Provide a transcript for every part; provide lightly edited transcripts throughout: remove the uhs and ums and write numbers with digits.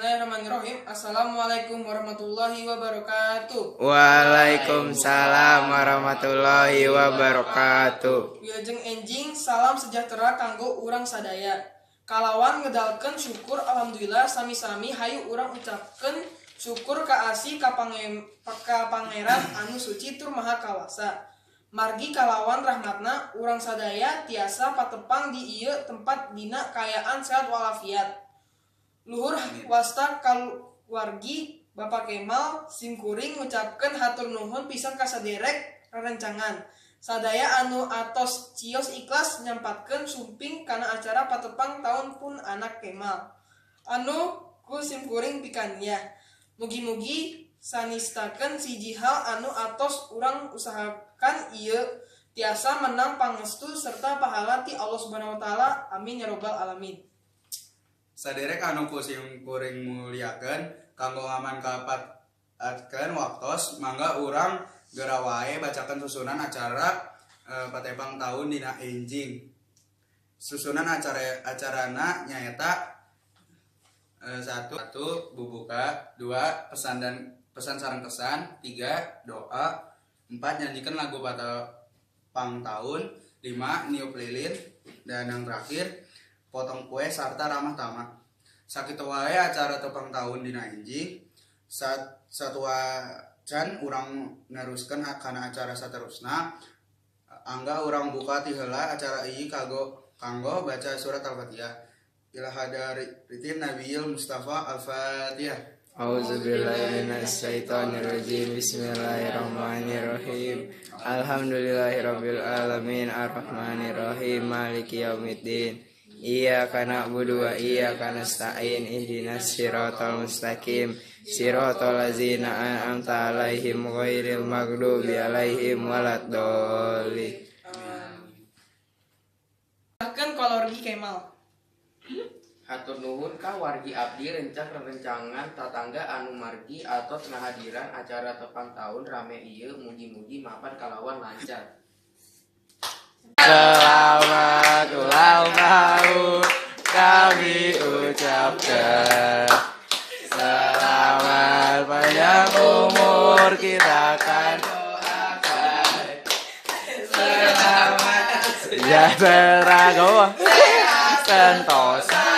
Bismillahirrahmanirrahim. Assalamualaikum warahmatullahi wabarakatuh. Waalaikumsalam warahmatullahi wabarakatuh. Wilujeng enjing salam sejahtera kanggo urang sadaya. Kalawan ngedalkeun syukur alhamdulillah sami-sami hayu urang ucapkeun syukur ka Asi ka Pangeran anu suci tur maha kawasa. Margi kalawan rahmatna urang sadaya tiasa patepang di ieu tempat dina kayaan sehat walafiat. Luhur wasta kaluargi Bapak Kemal simkuring ngucapkeun hatur nuhun pisan ka saderek rerencangan. Sadaya anu atos cios ikhlas nyampatkeun sumping kana acara patepang taun pun anak Kemal. Anu ku simkuring pikaniah. Mugi-mugi sanistakeun siji hal anu atos urang usahakan ieu tiasa menang pangestu serta pahala ti Allah Subhanahu wa taala. Amin ya rabbal alamin. Saderek anu kuring muliakeun kanggo ngaman kapatkeun waktos mangga urang geura wae bacakeun susunan acara patepang taun dina enjing. Susunan acarana nyaeta 1 bubuka, 2 pesan sareng kesan, 3 doa, 4 nyanyikan lagu patepang taun, 5 niup lilin, dan yang terakhir potong kue sarta ramah tamah. Sakitu wae acara tepang tahun dina enjing. Satuacan urang neruskeun kana acara saterusna. Angga urang buka ti heula acara ieu kanggo baca surat Al-Fatihah. Ila hadaritin Nabiyil Mustafa Al-Fatihah. A'udzubillahi minasyaitonirrajim. Bismillahirrahmanirrahim. Alhamdulillahirabbil alamin arrahmanirrahim maliki yaumiddin. Iyyaka na'budu wa iyyaka nasta'in ihdinas siratal mustaqim siratal ladzina an'amta 'alaihim ghairil maghdubi 'alaihim waladdallin. Bahkan kolorgi Kemal. Hatur nuhun ka wargi abdi rencangan tatangga anu margi atau tengah hadiran acara tepang tahun rame ieu mugi-mugi mapan kalawan lancar. Selamat ulang tahun kami ucapkan. Selamat panjang umur kita akan doakan. Selamat sejahtera goa sentosa.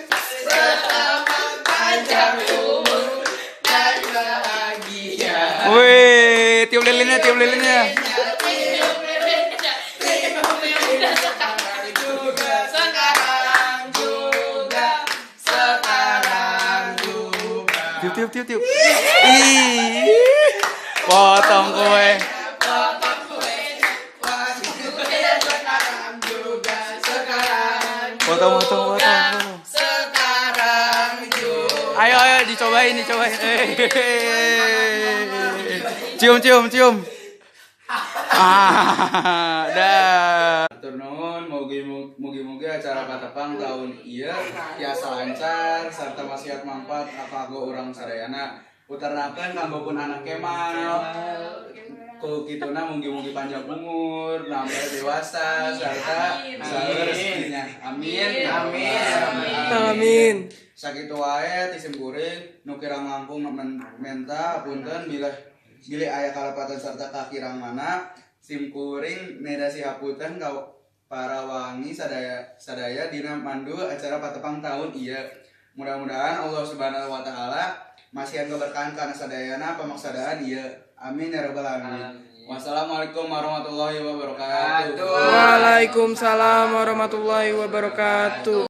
Selamat panjang umur dan bahagia. Wih, tiup lilinnya. Tiup. Ih. Potong kue. Potong. Sekarang juga. Ayo dicobain. Cium. Dah. Hatur nuhun, mugi-mugi acara patepang tahun ieu tiasa lancar sarta wasiat mangpat kanggo urang sadayana. Puternakeun kanggo pun anak Kemal. Ku kituna mugi-mugi panjang umur, nambah dewasa sarta saeur rezekinya. Amin. Sakitu wae ti simkuring nu kirang langkung menta punten bilih aya kalepatan sarta kakirang mana simkuring nedasi hapunten ka para wangi sadaya dina mandu acara patepang tahun ieu. Mudah-mudahan Allah Subhanahu wa taala masihan keberkahan kana sadayana pamaksadaan ieu. Amin ya rabbal alamin. Wassalamualaikum warahmatullahi wabarakatuh. Waalaikumsalam warahmatullahi wabarakatuh.